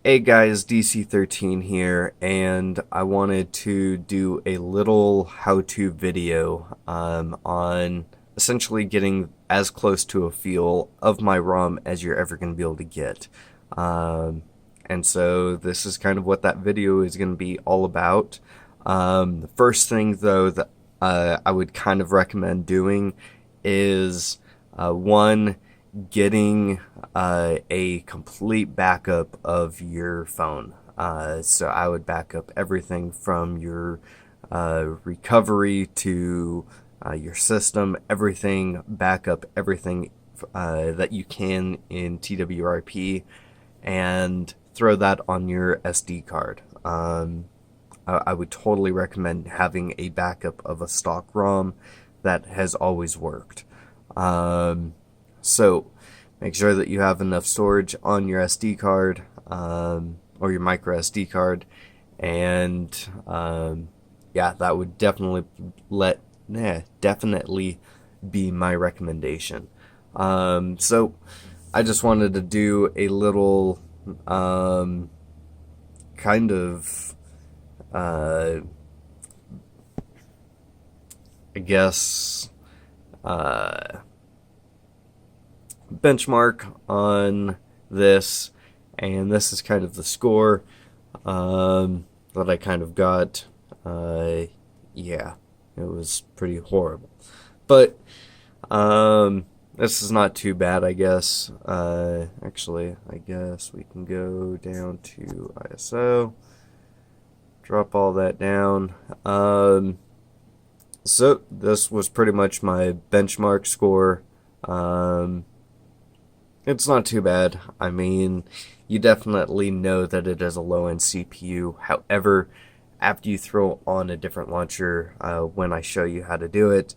Hey guys, DC13 here, and I wanted to do a little how-to video on essentially getting as close to a feel of my ROM as you're ever going to be able to get. And so this is kind of what that video is going to be all about. The first thing though that I would kind of recommend doing is one, getting a complete backup of your phone. So I would back up everything from your recovery to your system, everything, back up everything that you can in TWRP and throw that on your SD card. I would totally recommend having a backup of a stock ROM that has always worked. So make sure that you have enough storage on your SD card or your micro SD card, and yeah, that would definitely be my recommendation. So I just wanted to do a little kind of I guess benchmark on this, and this is kind of the score that I kind of got. Yeah, it was pretty horrible, but this is not too bad, I guess. Actually, I guess we can go down to ISO, drop all that down. So this was pretty much my benchmark score. It's not too bad. I mean, you definitely know that it is a low-end CPU. However, after you throw on a different launcher, when I show you how to do it,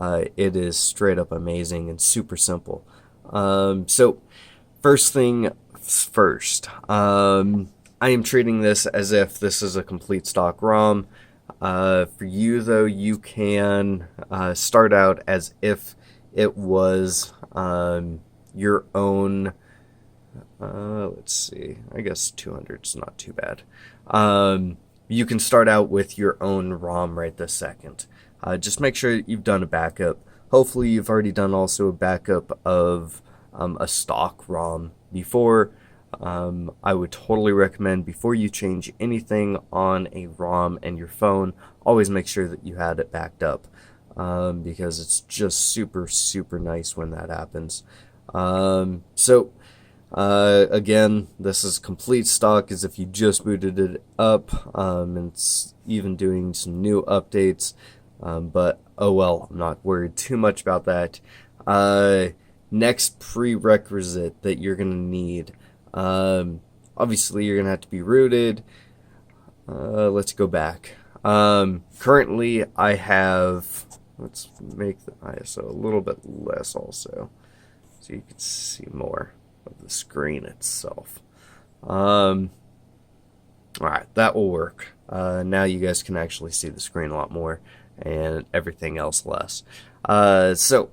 it is straight up amazing and super simple. So, first thing first, I am treating this as if this is a complete stock ROM. For you, though, you can start out as if it was your own. Let's see, I guess 200 is not too bad. You can start out with your own ROM right this second. Just make sure you've done a backup. Hopefully you've already done also a backup of a stock ROM before. I would totally recommend, before you change anything on a ROM and your phone, always make sure that you had it backed up, because it's just super nice when that happens. So again, this is complete stock as if you just booted it up, and it's even doing some new updates, but oh well, I'm not worried too much about that. Next prerequisite that you're gonna need, obviously you're gonna have to be rooted. Let's go back. Currently I have, let's make the ISO a little bit less also, so you can see more of the screen itself. Alright, that will work. Now you guys can actually see the screen a lot more and everything else less. So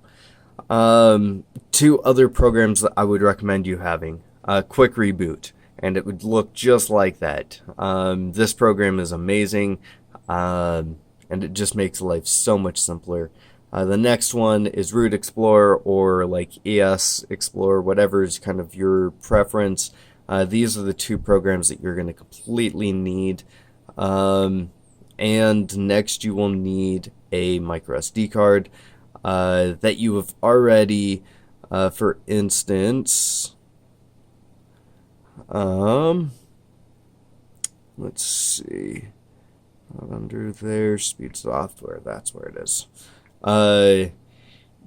two other programs that I would recommend you having. Quick Reboot, and it would look just like that. This program is amazing, and it just makes life so much simpler. The next one is Root Explorer, or like ES Explorer, whatever is kind of your preference. These are the two programs that you're going to completely need. And next you will need a micro SD card that you have already, for instance, let's see, under there, speed software, that's where it is. I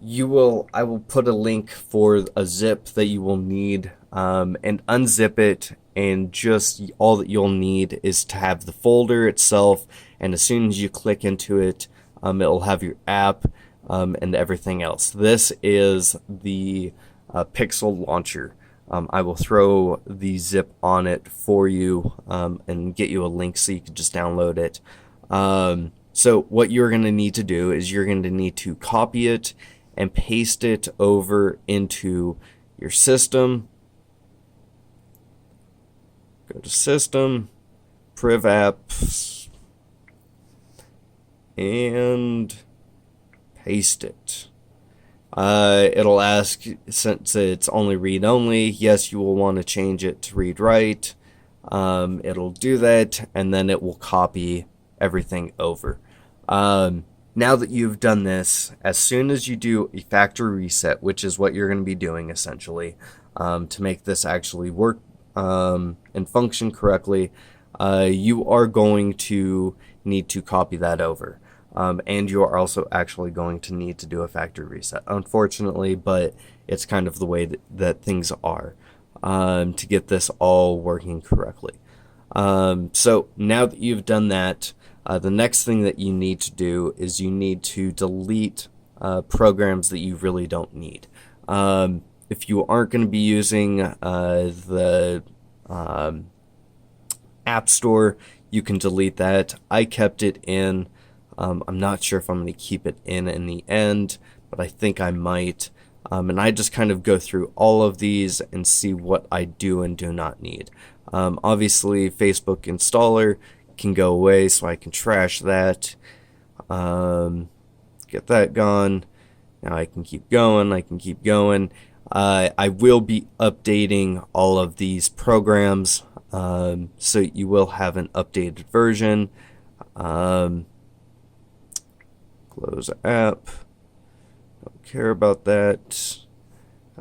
will put a link for a zip that you will need, and unzip it, and just all that you'll need is to have the folder itself, and as soon as you click into it, it'll have your app, and everything else. This is the Pixel launcher. I will throw the zip on it for you, and get you a link so you can just download it. So what you're going to need to do is you're going to need to copy it and paste it over into your system. Go to System, Priv Apps, and paste it. It'll ask, since it's only read-only, yes, you will want to change it to read-write. It'll do that, and then it will copy everything over. Now that you've done this, as soon as you do a factory reset, which is what you're going to be doing essentially, to make this actually work and function correctly, you are going to need to copy that over. And you are also actually going to need to do a factory reset, unfortunately, but it's kind of the way that things are to get this all working correctly. So now that you've done that, the next thing that you need to do is you need to delete programs that you really don't need. If you aren't going to be using the App Store, you can delete that. I kept it in. I'm not sure if I'm going to keep it in the end, but I think I might. And I just kind of go through all of these and see what I do and do not need. Obviously, Facebook installer can go away, so I can trash that. Get that gone. Now I can keep going. I will be updating all of these programs, so you will have an updated version. Close app. Don't care about that.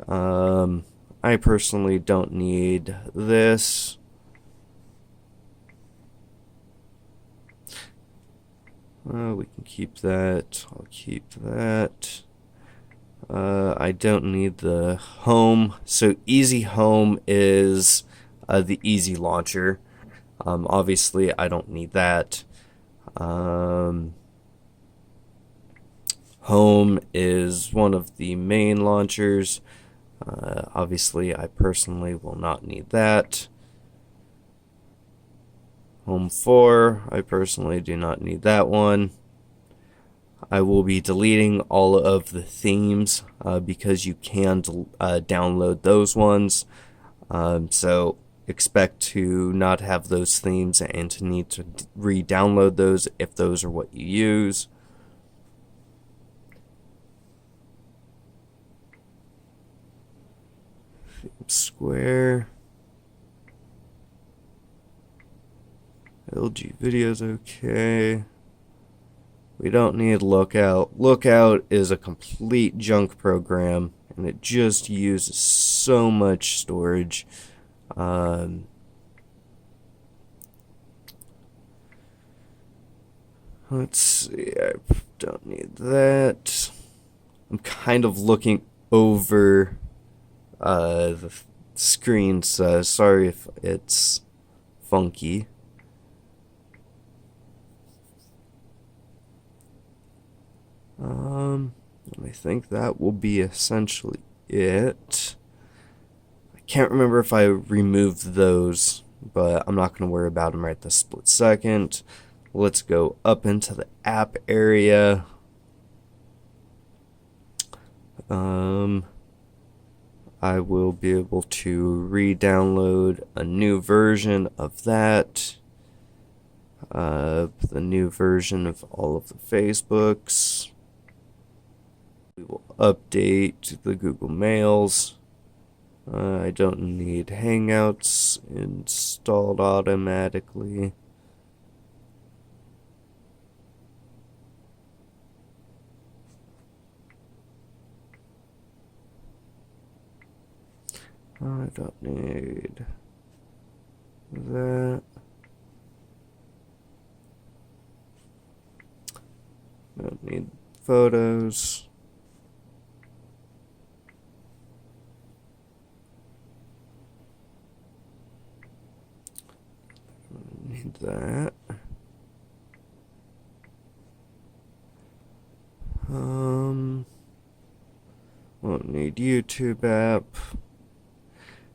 I personally don't need this. We can keep that. I'll keep that. I don't need the home. So Easy Home is the easy launcher. Obviously, I don't need that. Home is one of the main launchers. Obviously, I personally will not need that. Home 4, I personally do not need that one. I will be deleting all of the themes because you can download those ones. So expect to not have those themes and to need to re-download those if those are what you use. Square. LG videos, okay. We don't need Lookout. Lookout is a complete junk program, and it just uses so much storage. Let's see, I don't need that. I'm kind of looking over the screen, so sorry if it's funky. I think that will be essentially it. I can't remember if I removed those, but I'm not going to worry about them right this split second. Let's go up into the app area. I will be able to re-download a new version of that. The new version of all of the Facebooks. We will update the Google Mails. I don't need Hangouts installed automatically. I don't need that. Don't need photos. Need that. Won't need YouTube app.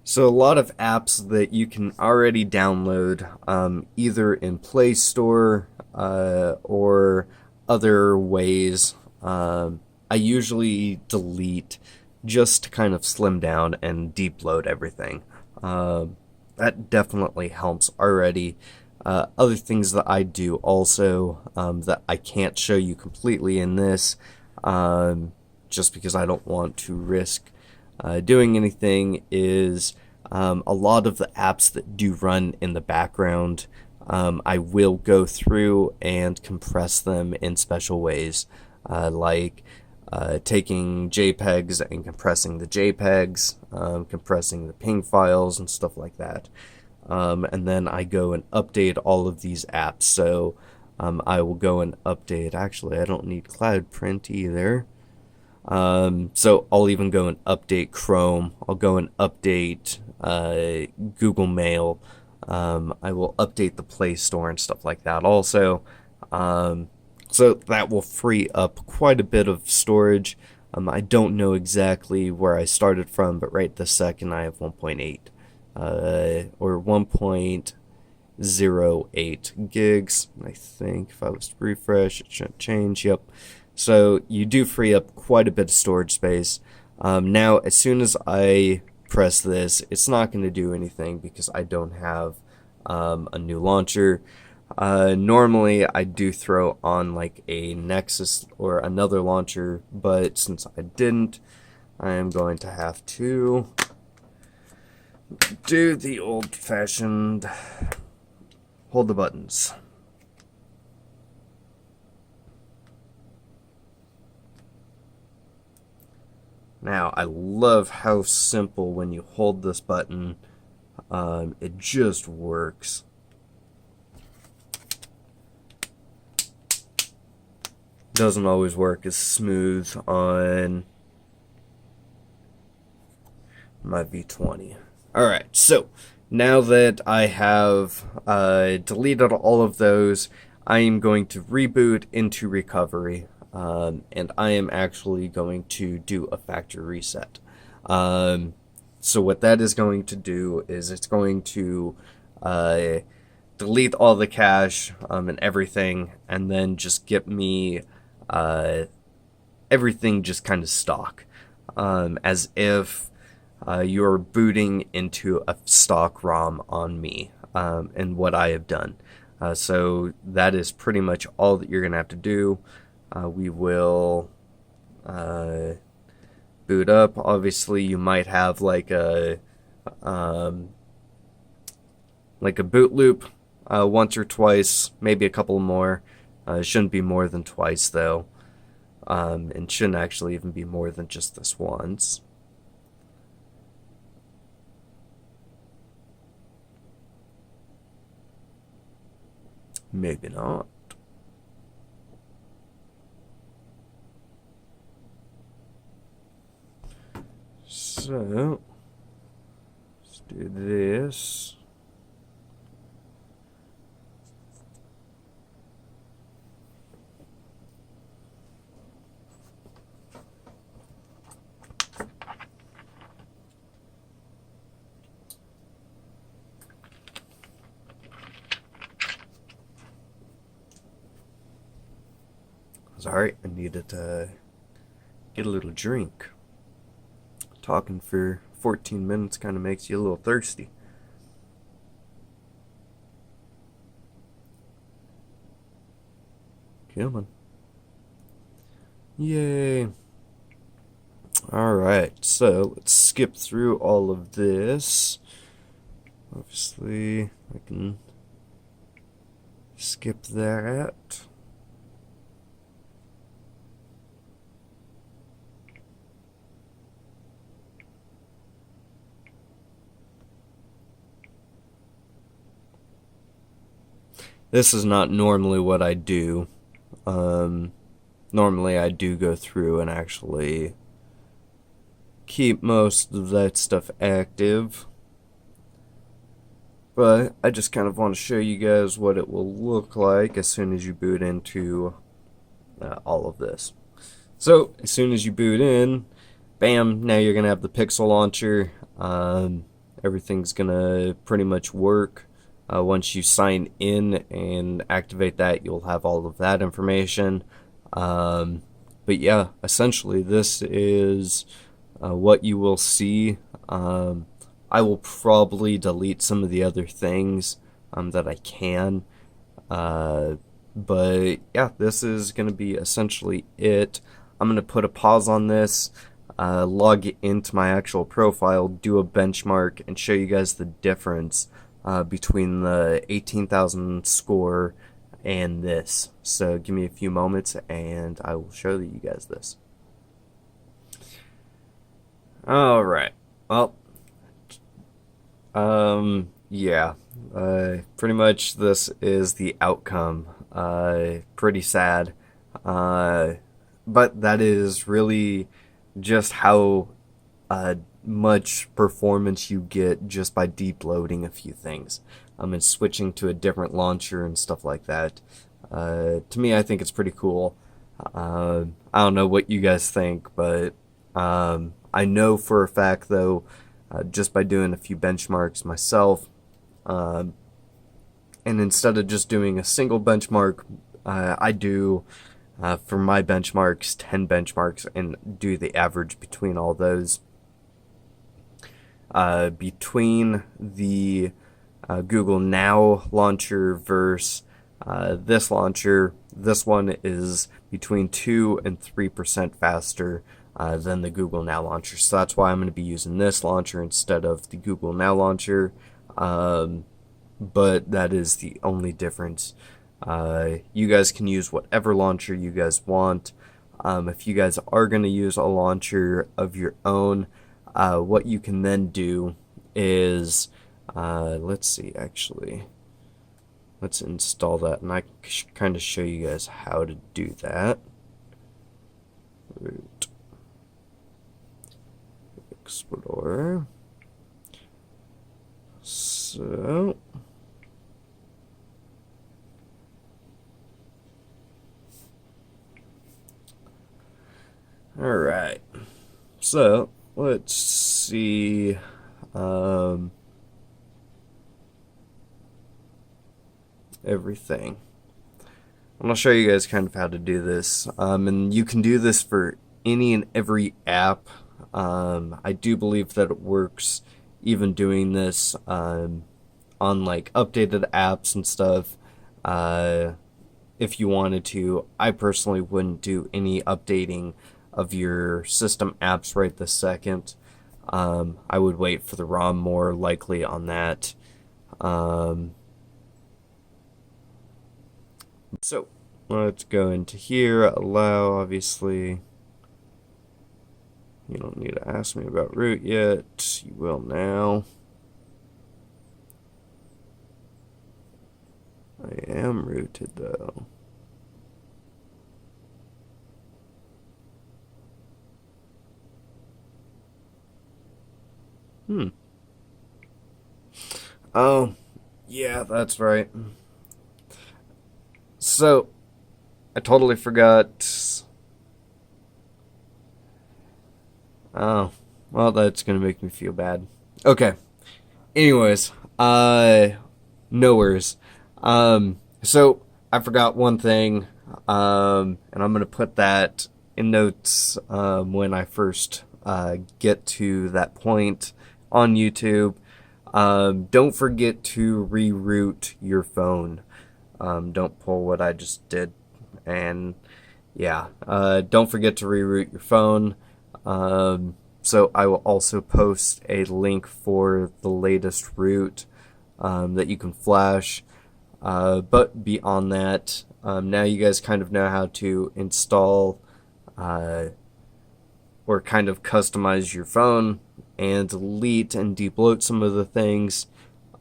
So a lot of apps that you can already download, either in Play Store or other ways, I usually delete just to kind of slim down and deep load everything. that definitely helps already. Other things that I do also that I can't show you completely in this, just because I don't want to risk doing anything, is a lot of the apps that do run in the background. I will go through and compress them in special ways, like taking JPEGs and compressing the JPEGs, compressing the PNG files and stuff like that. And then I go and update all of these apps. So I will go and update. Actually, I don't need Cloud Print either. So I'll even go and update Chrome. I'll go and update Google Mail. I will update the Play Store and stuff like that also. So that will free up quite a bit of storage. I don't know exactly where I started from, but right this second I have 1.8 or 1.08 gigs. I think if I was to refresh, it shouldn't change. Yep. So you do free up quite a bit of storage space. Now, as soon as I press this, it's not going to do anything because I don't have a new launcher. Normally I do throw on like a Nexus or another launcher, but since I didn't, I am going to have to do the old-fashioned hold the buttons. Now, I love how simple when you hold this button, it just works. Doesn't always work as smooth on my V20. Alright, so now that I have deleted all of those, I am going to reboot into recovery. And I am actually going to do a factory reset. So what that is going to do is it's going to delete all the cache and everything, and then just get me everything just kind of stock, as if you're booting into a stock ROM on me, and what I have done. So that is pretty much all that you're going to have to do. We will boot up. Obviously, you might have like a boot loop once or twice, maybe a couple more. It shouldn't be more than twice though, and shouldn't actually even be more than just this once. Maybe not. So, let's do this. Sorry, I needed to get a little drink. Talking for 14 minutes kind of makes you a little thirsty. Come on. Yay. Alright, so let's skip through all of this. Obviously, I can skip that. This is not normally what I do. Normally I do go through and actually keep most of that stuff active. But I just kind of want to show you guys what it will look like as soon as you boot into all of this. So as soon as you boot in, bam, now you're going to have the Pixel launcher. Everything's going to pretty much work. Once you sign in and activate that, you'll have all of that information. But yeah, essentially this is what you will see on I will probably delete some of the other things that I can. But yeah, this is going to be essentially it. I'm going to put a pause on this, log into my actual profile, do a benchmark, and show you guys the difference between the 18,000 score and this. So give me a few moments and I will show you guys this. Alright, well, yeah, pretty much this is the outcome. Pretty sad, but that is really just how much performance you get just by deep loading a few things, and switching to a different launcher and stuff like that. To me, I think it's pretty cool. I don't know what you guys think, but I know for a fact, though, just by doing a few benchmarks myself, and instead of just doing a single benchmark, I do, for my benchmarks, 10 benchmarks and do the average between all those. Between the Google Now launcher versus this launcher, this one is between 2 and 3% faster than the Google Now launcher. So that's why I'm going to be using this launcher instead of the Google Now launcher. But that is the only difference. You guys can use whatever launcher you guys want. If you guys are going to use a launcher of your own, what you can then do is, let's see, actually, let's install that, and I can kind of show you guys how to do that. Root. Explorer. So, all right. So let's see. Everything. I'm gonna show you guys kind of how to do this, and you can do this for any and every app. I do believe that it works even doing this on like updated apps and stuff. If you wanted to, I personally wouldn't do any updating of your system apps right this second. I would wait for the ROM more likely on that. So let's go into here, allow, obviously. You don't need to ask me about root yet. You will now. I am rooted though. Oh, yeah, that's right. So, I totally forgot. Oh, well, that's gonna make me feel bad. Okay. Anyways, no worries. So I forgot one thing, and I'm gonna put that in notes when I first get to that point on YouTube. Don't forget to reroute your phone. Don't pull what I just did, and yeah, don't forget to reroute your phone. So I will also post a link for the latest root that you can flash. But beyond that, now you guys kind of know how to install or kind of customize your phone and delete and debloat some of the things,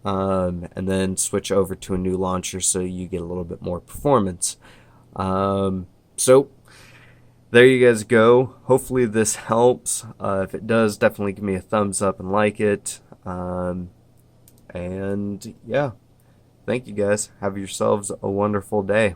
and then switch over to a new launcher so you get a little bit more performance. So there you guys go. Hopefully this helps. If it does, definitely give me a thumbs up and like it. And yeah, thank you guys. Have yourselves a wonderful day.